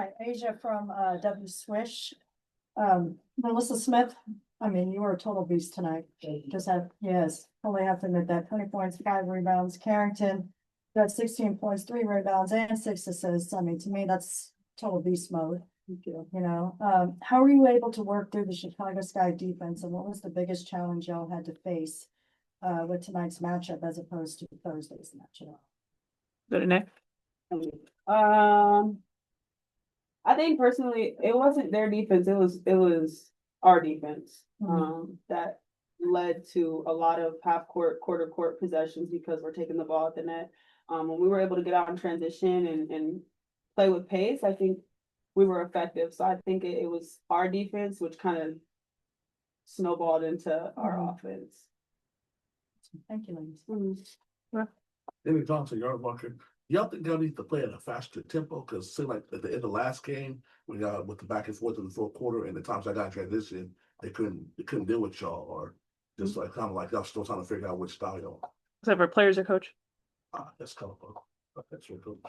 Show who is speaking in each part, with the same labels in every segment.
Speaker 1: Hi, Asia from W Swish. NaLyssa Smith, I mean, you were a total beast tonight. Only have to admit that. 20 points, 5 rebounds. Carrington got 16 points, 3 rebounds, and 6 assists. I mean, to me, that's total beast mode. You know, how were you able to work through the Chicago Sky defense, and what was the biggest challenge y'all had to face with tonight's matchup as opposed to Thursday's matchup?
Speaker 2: Go to Nick.
Speaker 3: I think personally, it wasn't their defense. It was our defense that led to a lot of half court, quarter court possessions because we're taking the ball at the net. When we were able to get out in transition and play with pace, I think we were effective. So I think it was our defense, which kind of snowballed into our offense.
Speaker 1: Thank you, ladies.
Speaker 4: David Johnson, yard marker. Y'all think y'all need to play at a faster tempo? Because it seemed like at the end of the last game, we got with the back and forth in the fourth quarter, and the times I got in transition, they couldn't deal with y'all, or just like kind of like y'all still trying to figure out which style y'all.
Speaker 2: Is that for players or coach?
Speaker 4: That's colorful. That's your coach.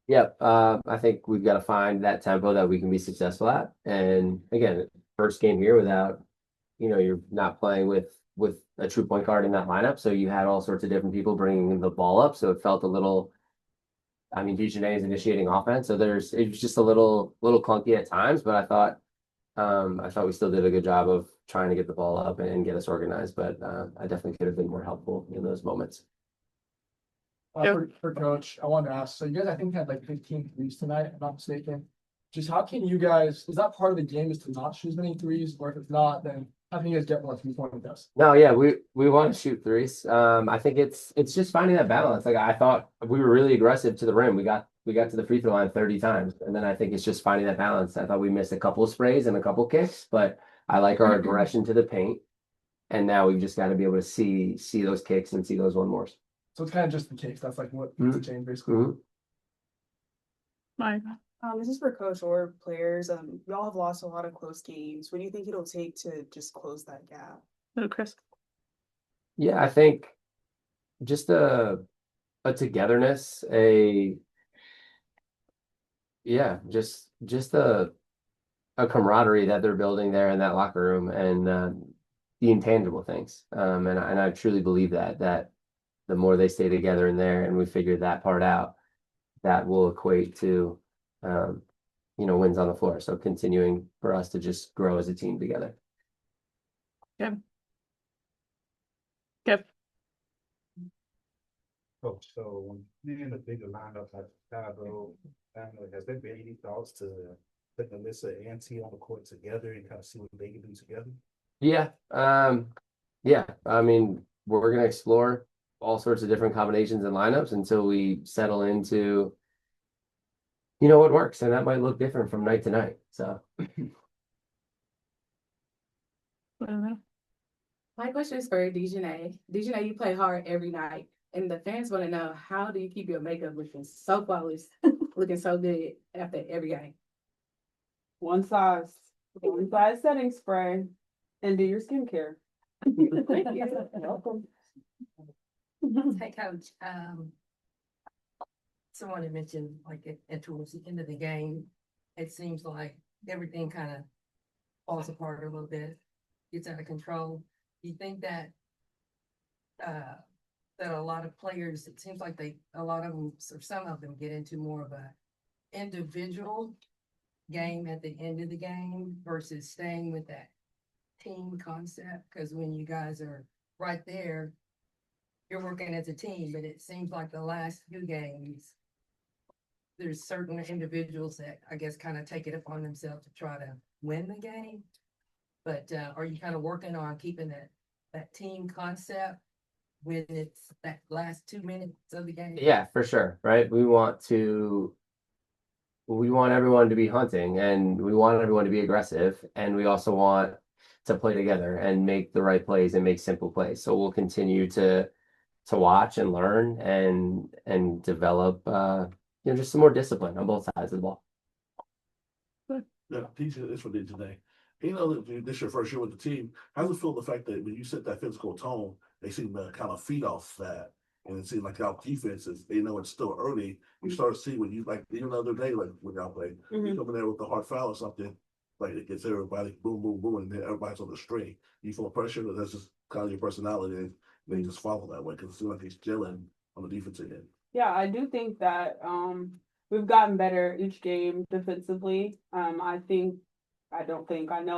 Speaker 5: Yep. I think we've got to find that tempo that we can be successful at. And again, first game here without, you're not playing with a true point guard in that lineup. So you had all sorts of different people bringing the ball up. So it felt a little, DiJonai is initiating offense. So it was just a little clunky at times, but I thought we still did a good job of trying to get the ball up and get us organized. But I definitely could have been more helpful in those moments.
Speaker 6: For coach, I wanted to ask, so you guys, I think, had like 15 threes tonight, if I'm not mistaken. Just how can you guys, is that part of the game is to not shoot as many threes, or if it's not, then how can you guys get more 3-point attempts?
Speaker 5: No, yeah, we want to shoot threes. I think it's just finding that balance. Like I thought we were really aggressive to the rim. We got to the free throw line 30 times. And then I think it's just finding that balance. I thought we missed a couple of sprays and a couple of kicks, but I like our aggression to the paint. And now we've just got to be able to see those kicks and see those one-mores.
Speaker 6: So it's kind of just the case. That's like what needs to change, basically.
Speaker 2: Mike.
Speaker 7: This is for coach or players. Y'all have lost a lot of close games. What do you think it'll take to just close that gap?
Speaker 2: Go to Chris.
Speaker 5: Yeah, I think just a togetherness, just a camaraderie that they're building there in that locker room, and the intangible things. And I truly believe that the more they stay together in there and we figure that part out, that will equate to, wins on the floor. So continuing for us to just grow as a team together.
Speaker 2: Yep.
Speaker 8: Coach, so when you're in a bigger lineup like Chicago, has there been any thoughts to put NaLyssa and T on the court together and kind of see what they can do together?
Speaker 5: Yeah. We're going to explore all sorts of different combinations and lineups until we settle into, what works. And that might look different from night to night. So.
Speaker 9: My question is for DiJonai. DiJonai, you play hard every night. And the fans want to know, how do you keep your makeup looking so flawless, looking so good after every game?
Speaker 3: One size setting spray and do your skincare.
Speaker 9: Thank you.
Speaker 3: Welcome.
Speaker 10: Hey, Coach. Someone had mentioned towards the end of the game, it seems like everything kind of falls apart a little bit, gets out of control. Do you think that that a lot of players, it seems like a lot of them, or some of them, get into more of a individual game at the end of the game versus staying with that team concept? Because when you guys are right there, you're working as a team, but it seems like the last few games, there's certain individuals that I guess kind of take it upon themselves to try to win the game. But are you kind of working on keeping that team concept when it's that last 2 minutes of the game?
Speaker 5: Yeah, for sure. Right. We want everyone to be hunting, and we want everyone to be aggressive, and we also want to play together and make the right plays and make simple plays. So we'll continue to watch and learn and develop just some more discipline on both sides of the ball.
Speaker 4: Yeah, it's for DiJonai. This is your first year with the team. How does it feel the fact that when you set that physical tone, they seem to kind of feed off that And it seems like our defenses, they know it's still early. You start to see when you like even the other day, like when y'all play, you come in there with a hard foul or something, like it gets everybody boom, boom, boom, and then everybody's on the string. You feel pressure, that's just kind of your personality, and they just follow that way because it seems like he's gelling on the defensive end.
Speaker 3: Yeah, I do think that we've gotten better each game defensively. I know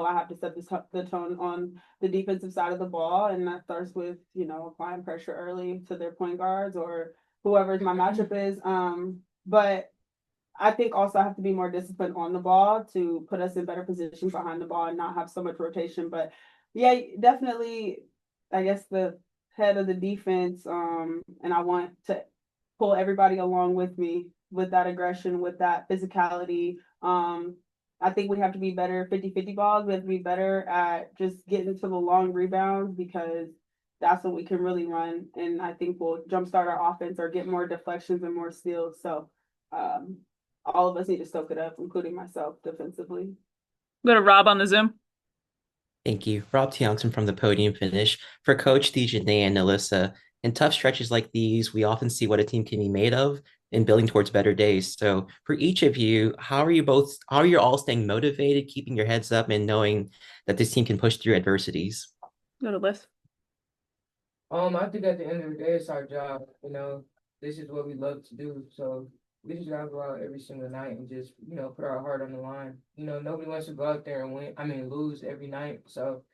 Speaker 3: I have to set the tone on the defensive side of the ball, and that starts with, applying pressure early to their point guards or whoever's my matchup is. But I think also I have to be more disciplined on the ball to put us in better positions behind the ball and not have so much rotation. But yeah, definitely, I guess the head of the defense, and I want to pull everybody along with me with that aggression, with that physicality. I think we have to be better 50-50 balls. We have to be better at just getting to the long rebounds because that's when we can really run. And I think we'll jumpstart our offense or get more deflections and more steals. So all of us need to soak it up, including myself defensively.
Speaker 2: Go to Rob on the Zoom.
Speaker 11: Thank you. Rob Townsend from the Podium Finish. For Coach DiJonai and NaLyssa, in tough stretches like these, we often see what a team can be made of in building towards better days. So for each of you, how are you all staying motivated, keeping your heads up and knowing that this team can push through adversities?
Speaker 2: Go to Liz.
Speaker 12: I think at the end of the day, it's our job. This is what we love to do. So we just gotta go out every single night and just, put our heart on the line. Nobody wants to go out there and lose every night. So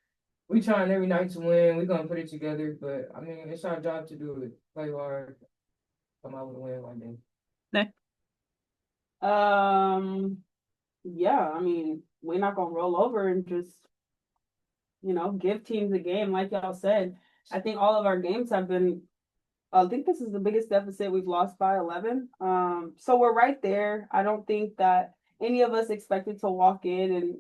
Speaker 12: we trying every night to win. We're gonna put it together. But it's our job to do it. Play hard, come out with a win one day.
Speaker 2: Nick.
Speaker 3: Yeah, we're not gonna roll over and just, give teams a game, like y'all said. I think all of our games have been, I think this is the biggest deficit we've lost by 11. So we're right there. I don't think that any of us expected to walk in and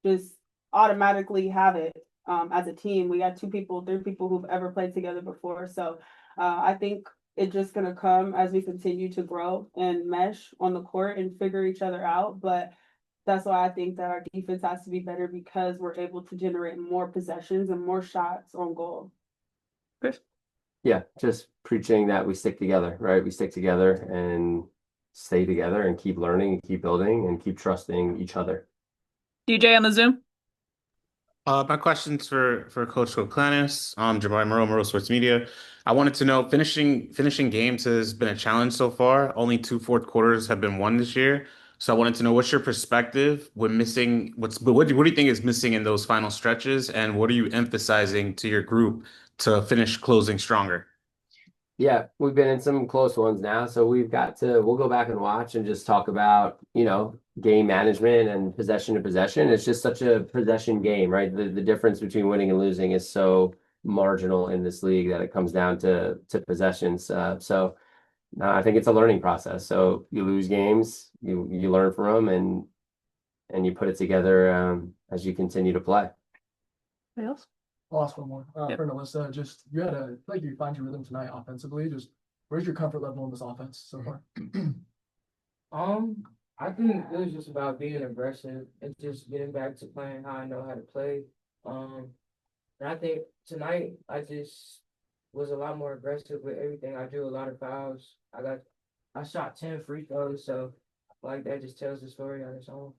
Speaker 3: just automatically have it as a team. We got 3 people who've ever played together before. So I think it's just going to come as we continue to grow and mesh on the court and figure each other out. But that's why I think that our defense has to be better because we're able to generate more possessions and more shots on goal.
Speaker 2: Chris?
Speaker 5: Yeah, just preaching that we stick together, right? We stick together and stay together and keep learning and keep building and keep trusting each other.
Speaker 2: DJ on the Zoom.
Speaker 13: My question's for Coach Koclanes, Jabari Moreau Sports Media. I wanted to know, finishing games has been a challenge so far. Only 2 fourth quarters have been won this year. So I wanted to know what's your perspective when missing, what do you think is missing in those final stretches, and what are you emphasizing to your group to finish closing stronger?
Speaker 5: Yeah, we've been in some close ones now, so we'll go back and watch and just talk about, game management and possession to possession. It's just such a possession game, right? The difference between winning and losing is so marginal in this league that it comes down to possessions. So I think it's a learning process. So you lose games, you learn from them, and you put it together as you continue to play.
Speaker 2: Anybody else?
Speaker 6: I'll ask one more. For NaLyssa, just you find your rhythm tonight offensively. Just where's your comfort level in this offense so far?
Speaker 12: I think it was just about being aggressive and just getting back to playing how I know how to play. And I think tonight I just was a lot more aggressive with everything. I drew a lot of fouls. I shot 10 free throws, so I feel like that just tells the story on its own.